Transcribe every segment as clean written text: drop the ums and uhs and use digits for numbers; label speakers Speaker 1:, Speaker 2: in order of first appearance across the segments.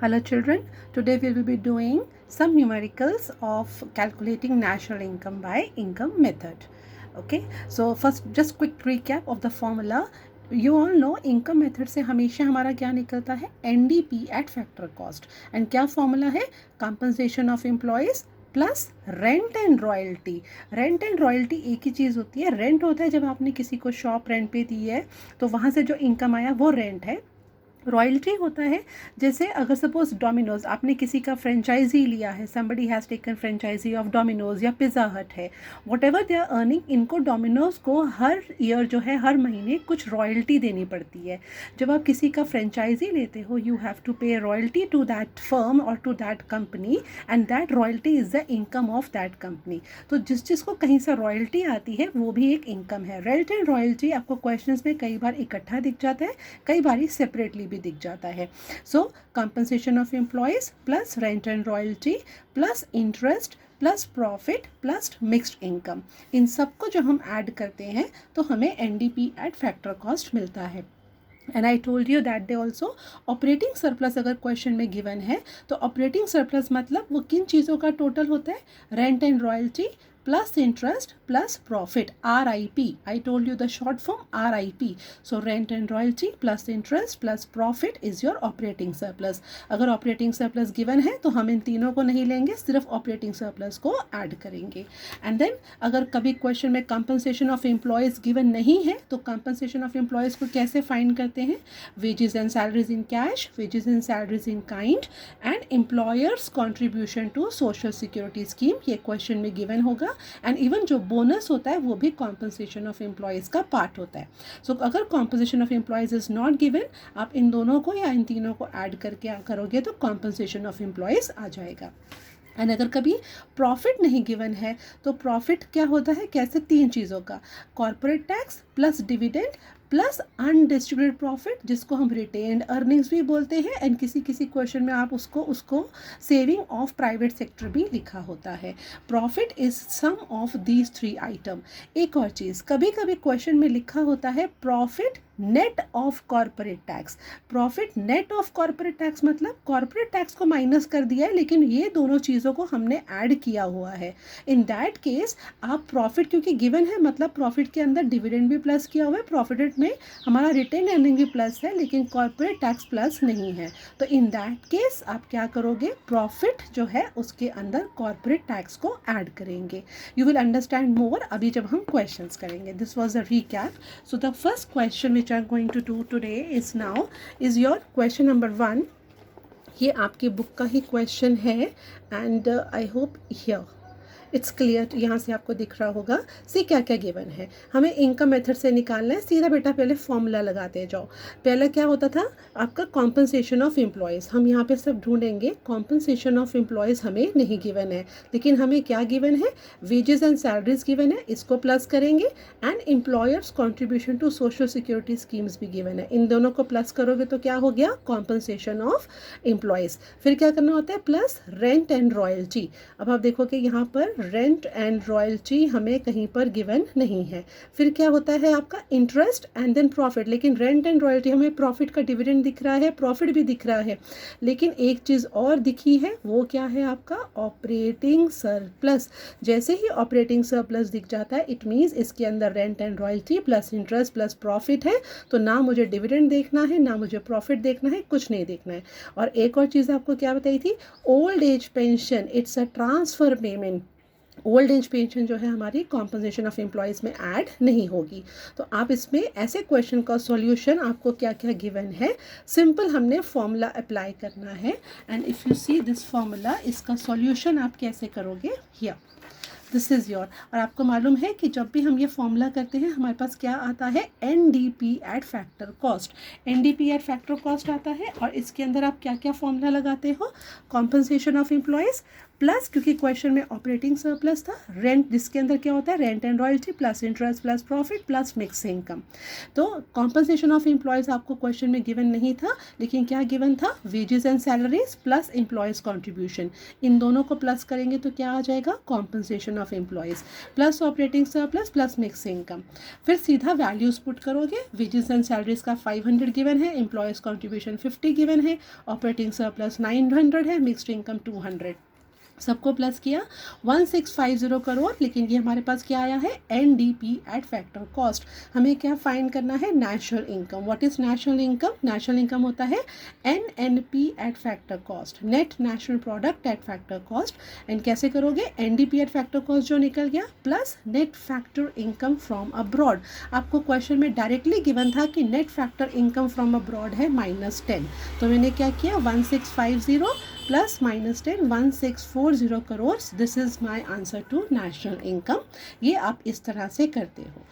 Speaker 1: Hello children, today we will be doing some numericals of calculating national income by income method. Okay, so first just quick recap of the formula. You all know income method से हमेशा हमारा क्या निकलता है, NDP at factor cost. And क्या formula है, compensation of employees plus rent and royalty. Rent and royalty एक ही चीज़ होती है. रेंट होता है जब आपने किसी को शॉप रेंट पे दी है तो वहाँ से जो इनकम आया वो रेंट है. रॉयल्टी होता है जैसे अगर सपोज डोमिनोज आपने किसी का फ्रेंचाइजी लिया है, somebody has taken franchisee of Domino's या पिज़्ज़ा हट है, whatever they are earning, इनको डोमिनोज को हर ईयर जो है हर महीने कुछ रॉयल्टी देनी पड़ती है. जब आप किसी का फ्रेंचाइजी लेते हो you have to pay royalty to that firm और to that company and that royalty is the income of that company. तो जिस जिसको कहीं से रॉयल्टी आती है वो भी एक इनकम है. रेंट एंड रॉयल्टी आपको क्वेश्चंस में कई बार इकट्ठा दिख जाता है, कई बार सेपरेटली भी दिख जाता है. So compensation of employees plus rent and royalty plus interest plus profit plus mixed income, इन सबको जो हम ऐड करते हैं तो हमें एनडीपी एट फैक्टर कॉस्ट मिलता है. And I told you that day also operating surplus अगर क्वेश्चन में गिवन है तो ऑपरेटिंग सरप्लस मतलब वो किन चीज़ों का टोटल होता है, rent and royalty plus interest plus profit, RIP. I told you the short form RIP. So rent and royalty plus interest plus profit is your operating surplus. अगर operating surplus given है तो हम इन तीनों को नहीं लेंगे, सिर्फ operating surplus को ऐड करेंगे. And then अगर कभी क्वेश्चन में compensation of employees given नहीं है तो compensation of employees को कैसे फाइंड करते हैं, wages and salaries in cash, wages and salaries in kind and employers contribution to social security scheme, ये क्वेश्चन में given होगा. एंड इवन जो बोनस होता है वो भी कॉम्पनसेशन ऑफ एम्प्लॉयज़ का पार्ट होता है. सो अगर compensation of employees is not given, आप इन दोनों को या इन तीनों को ऐड करके करोगे तो कॉम्पनसेशन ऑफ एम्प्लॉयज़ आ जाएगा. एंड अगर कभी प्रॉफिट नहीं गिवन है तो प्रॉफिट क्या होता है, कैसे, तीन चीज़ों का, corporate tax plus dividend plus undistributed profit जिसको हम रिटेन्ड अर्निंग्स भी बोलते हैं. एंड किसी किसी क्वेश्चन में आप उसको सेविंग ऑफ प्राइवेट सेक्टर भी लिखा होता है. Profit is sum of these three item. एक और चीज़, कभी कभी क्वेश्चन में लिखा होता है profit net of corporate tax. Profit net of corporate tax मतलब कॉर्पोरेट टैक्स को माइनस कर दिया है लेकिन ये दोनों चीज़ों को हमने ऐड किया हुआ है. इन दैट केस आप प्रॉफिट क्योंकि गिवन है मतलब प्रॉफिट के अंदर डिविडेंड भी प्लस किया हुआ है, प्रॉफिट में हमारा रिटेन अर्निंग भी प्लस है लेकिन कॉर्पोरेट टैक्स प्लस नहीं है. तो इन दैट केस आप क्या करोगे, प्रॉफिट जो है उसके अंदर कॉर्पोरेट टैक्स को ऐड करेंगे. यू विल अंडरस्टैंड मोर अभी जब हम क्वेश्चंस करेंगे. This was a recap. So the first question which I am going to do today is now is your question number 1. ये आपकी बुक का ही क्वेश्चन है and I hope here it's clear. यहाँ से आपको दिख रहा होगा. सी क्या क्या गिवन है, हमें इनकम मेथड से निकालना है. सीधा बेटा पहले फॉर्मूला लगाते जाओ. पहले क्या होता था आपका कॉम्पनसेशन ऑफ एम्प्लॉयज़, हम यहाँ पे सब ढूंढेंगे. कॉम्पनसेशन ऑफ एम्प्लॉयज़ हमें नहीं गिवन है लेकिन हमें क्या गिवन है, वेजेस एंड सैलरीज गिवन है, इसको प्लस करेंगे. And employers contribution to social security schemes भी गिवन है. इन दोनों को प्लस करोगे तो क्या हो गया, कॉम्पनसेशन ऑफ एम्प्लॉयज़. फिर क्या करना होता है, प्लस रेंट एंड रॉयल्टी. अब आप देखो कि यहाँ पर रेंट एंड रॉयल्टी हमें कहीं पर गिवन नहीं है. फिर क्या होता है आपका इंटरेस्ट एंड देन प्रॉफिट, लेकिन रेंट एंड रॉयल्टी हमें प्रॉफिट का डिविडेंड दिख रहा है, प्रॉफिट भी दिख रहा है, लेकिन एक चीज़ और दिखी है वो क्या है आपका ऑपरेटिंग सरप्लस. जैसे ही ऑपरेटिंग सरप्लस दिख जाता है इट मीन्स इसके अंदर rent and royalty plus interest plus profit है. तो ना मुझे डिविडेंड देखना है ना मुझे प्रॉफिट देखना है, कुछ नहीं देखना है. और एक और चीज़ आपको क्या बताई थी, old age pension it's a transfer payment. Old age pension जो है हमारी कॉम्पनसेशन ऑफ एम्प्लॉयज़ में ऐड नहीं होगी. तो आप इसमें ऐसे क्वेश्चन का सॉल्यूशन आपको क्या क्या गिवन है, सिंपल हमने फॉर्मूला अप्लाई करना है. And if you see this formula, इसका सॉल्यूशन आप कैसे करोगे, हियर दिस इज़ योर. और आपको मालूम है कि जब भी हम ये फॉर्मूला करते हैं हमारे पास क्या आता है, NDP at factor cost. NDP at factor cost आता है और इसके अंदर आप क्या क्या फॉर्मूला लगाते हो, कॉम्पनसेशन ऑफ एम्प्लॉयज़ प्लस क्योंकि क्वेश्चन में ऑपरेटिंग सरप्लस था, रेंट जिसके अंदर क्या होता है rent and royalty plus interest plus profit plus mix income. तो कॉम्पनसेशन ऑफ एम्प्लॉयज़ आपको क्वेश्चन में गिवन नहीं था, लेकिन क्या गिवन था wages and salaries plus employees contribution, इन दोनों को प्लस करेंगे तो क्या आ जाएगा compensation of employees plus operating surplus plus mix income. फिर सीधा वैल्यूज़ पुट करोगे, वेजेस एंड सैलरीज का 500 गिवन है, एम्प्लॉयज़ कॉन्ट्रीब्यूशन 50 गिवन है, ऑपरेटिंग सरप्लस 900 है, मिक्स्ड इनकम 200, सबको प्लस किया 1650 करोड़। लेकिन ये हमारे पास क्या आया है NDP एट फैक्टर कॉस्ट। हमें क्या फाइंड करना है national income. What is national income? National income होता है NNP at factor cost, net national product at factor cost. And कैसे करोगे NDP एट फैक्टर कॉस्ट जो निकल गया plus net factor income from abroad. आपको क्वेश्चन में डायरेक्टली गिवन था कि net factor income from abroad है -10, तो मैंने क्या किया 1650 plus -10 1640 crore. This is my answer to national income. ये आप इस तरह से करते हो।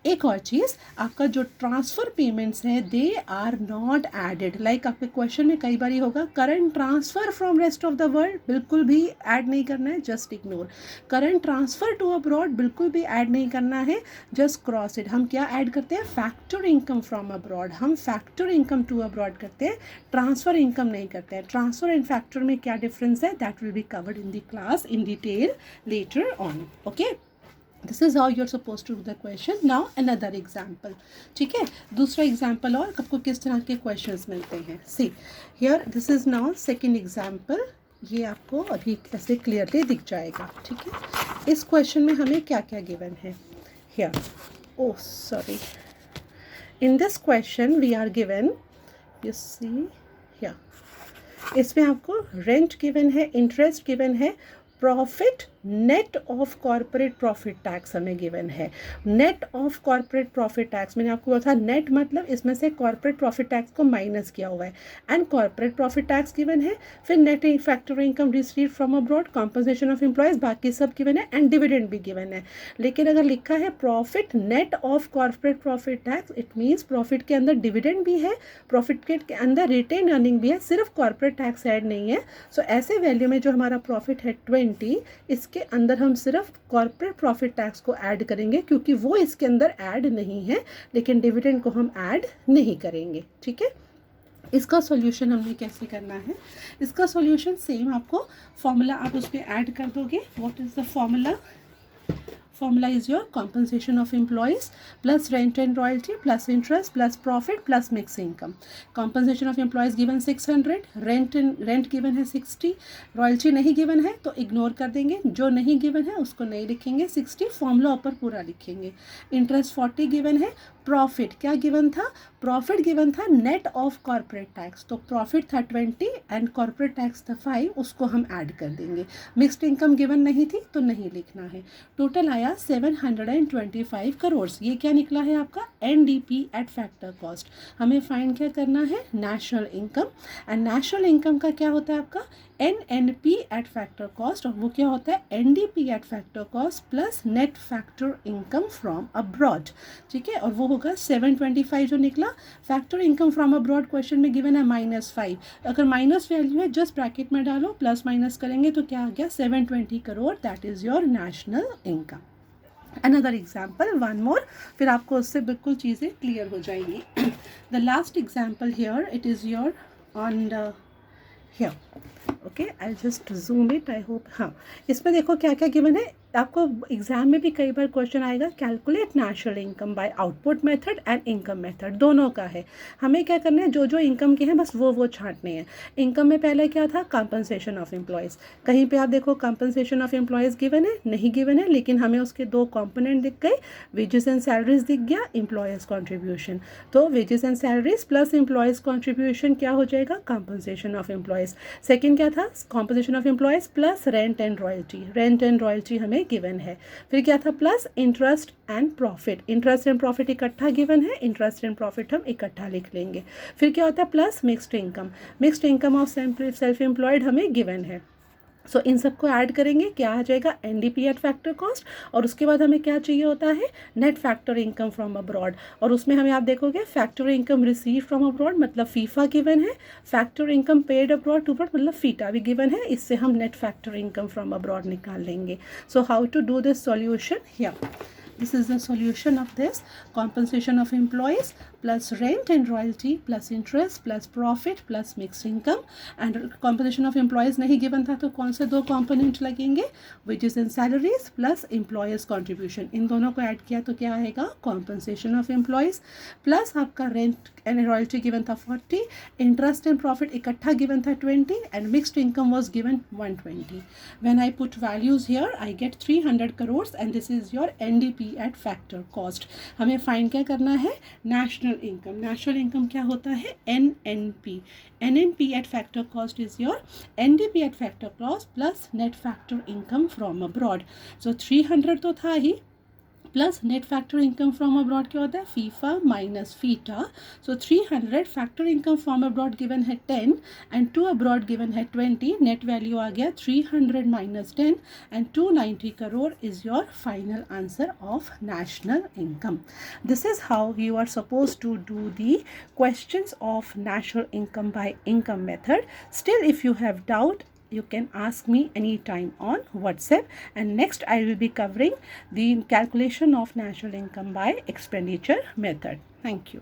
Speaker 1: एक और चीज़, आपका जो ट्रांसफ़र पेमेंट्स है they are not added. Like आपके क्वेश्चन में कई बार होगा current transfer from rest of the world, बिल्कुल भी ऐड नहीं करना है, just ignore. Current transfer to abroad बिल्कुल भी ऐड नहीं करना है, जस्ट क्रॉस इट। हम क्या ऐड करते हैं फैक्टर इनकम फ्रॉम अब्रॉड, हम फैक्टर इनकम टू अब्रॉड करते हैं, ट्रांसफ़र इनकम नहीं करते हैं। ट्रांसफ़र एंड फैक्टर में क्या डिफरेंस है that will be covered in the class in detail later on. Okay, this is how you are suppose to do the question. Now another example, ठीक है, दूसरा example और आपको किस तरह के क्वेश्चंस मिलते हैं। See here this is now second example, ये आपको अभी ऐसे क्लियरली दिख जाएगा, ठीक है। इस क्वेश्चन में हमें क्या क्या गिवन है here, oh sorry, in this question we are given, you see here, इसमें आपको रेंट गिवन है, इंटरेस्ट गिवन है, profit net of corporate profit tax हमें गिवन है। Net of corporate profit tax मैंने आपको बताया, नेट मतलब इसमें से कॉर्पोरेट प्रॉफिट टैक्स को माइनस किया हुआ है, and corporate profit tax given है। फिर net factor income receive from abroad, compensation of employees, बाकी सब गिवन है, एंड डिविडेंड भी गिवन है। लेकिन अगर लिखा है profit net of corporate profit tax, it means profit के अंदर डिविडेंड भी है, प्रॉफिट के अंदर रिटेन अर्निंग भी है, सिर्फ कॉर्पोरेट टैक्स ऐड नहीं है। सो ऐसे वैल्यू में जो हमारा प्रॉफिट है 20, इसके अंदर हम सिर्फ कॉर्पोरेट प्रॉफिट टैक्स को ऐड करेंगे क्योंकि वो इसके अंदर ऐड नहीं है, लेकिन डिविडेंड को हम ऐड नहीं करेंगे, ठीक है। इसका सॉल्यूशन हमने कैसे करना है, इसका सॉल्यूशन सेम आपको फॉर्मूला आप उस पर ऐड कर दोगे। What is the formula? Formula is your compensation of employees plus rent and royalty plus interest plus profit plus mixed income. Compensation of employees given 600, rent given है 60, royalty नहीं given है तो ignore कर देंगे, जो नहीं given है उसको नहीं लिखेंगे, 60 फॉर्मूला ऊपर पूरा लिखेंगे। इंटरेस्ट 40 given है, प्रॉफिट क्या गिवन था? प्रॉफिट गिवन था नेट ऑफ कॉर्पोरेट टैक्स, तो प्रॉफिट था 20 एंड कॉर्पोरेट टैक्स था 5, उसको हम ऐड कर देंगे। मिक्स्ड इनकम गिवन नहीं थी तो नहीं लिखना है। टोटल आया 725 करोड़। ये क्या निकला है आपका NDP एट फैक्टर कॉस्ट। हमें फाइंड क्या करना है national income, and national income का क्या होता है आपका NNP एट फैक्टर कॉस्ट, और वो क्या होता है NDP at factor cost plus net factor income from abroad, ठीक है। और वो होगा 725 जो निकला। Factor income from abroad question में गिवन है -5, अगर माइनस वैल्यू है जस्ट ब्रैकेट में डालो, प्लस माइनस करेंगे तो क्या आ गया 720 crore, that is your national income. Another example, one more, फिर आपको उससे बिल्कुल चीज़ें क्लियर हो जाएंगी। The last example here, it is your on the here, okay, I just zoom it, I hope. हाँ, इसमें देखो क्या क्या गिवन है। आपको एग्जाम में भी कई बार क्वेश्चन आएगा calculate national income bye output method and income method, दोनों का है। हमें क्या करना है, जो जो इनकम के हैं बस वो छांटने हैं। इनकम में पहले क्या था कंपनसेशन ऑफ एम्प्लॉयज़, कहीं पे आप देखो कंपनसेशन ऑफ एम्प्लॉयज़ गिवन है नहीं गिवन है, लेकिन हमें उसके दो कंपोनेंट दिख गए, वेजेस एंड सैलरीज दिख गया, एम्प्लॉयज़ कॉन्ट्रीब्यूशन। तो wages and salaries plus employees contribution क्या हो जाएगा कंपनसेशन ऑफ एम्प्लॉयज़। सेकेंड क्या था compensation of employees plus rent and royalty, rent and royalty हमें गिवन है। फिर क्या था plus interest and profit, interest and profit इकट्ठा गिवन है, इंटरेस्ट एंड प्रॉफिट हम इकट्ठा लिख लेंगे। फिर क्या होता है plus mixed income, mixed income of self employed हमें गिवन है। सो इन सबको ऐड करेंगे, क्या आ जाएगा, NDP एट फैक्टर कॉस्ट, और उसके बाद हमें क्या चाहिए होता है, net factor income from abroad, और उसमें हमें आप देखोगे factor income receive from abroad मतलब फीफा गिवन है, factor income paid abroad to abroad मतलब फीटा भी गिवन है, इससे हम net factor income from abroad निकाल लेंगे. So how to do this solution here. This is the solution of this. Compensation of employees plus rent and royalty plus interest plus profit plus mixed income. And compensation of employees नहीं given था तो कौन से दो component लगेंगे, wages and salaries plus employers contribution. इन दोनों को add किया तो क्या आएगा, compensation of employees plus आपका rent and royalty given था 40, interest and profit इकट्ठा given था 20 and mixed income was given 120. When I put values here I get 300 crores and this is your NDP at factor cost. हमें find क्या करना है, national income. National income क्या होता है, NNP. NNP at factor cost is your NDP at factor cost plus net factor income from abroad. So 300 तो था ही, plus net factor income from abroad क्या होता है, FIFA minus FITA. So 300 factor income from abroad given है 10 and to abroad given है 20. Net value आ गया 300 minus 10 and 290 crore is your final answer of national income. This is how you are suppose to do the questions of national income by income method. Still if you have doubt, you can ask me anytime on WhatsApp, and next I will be covering the calculation of national income by expenditure method. Thank you.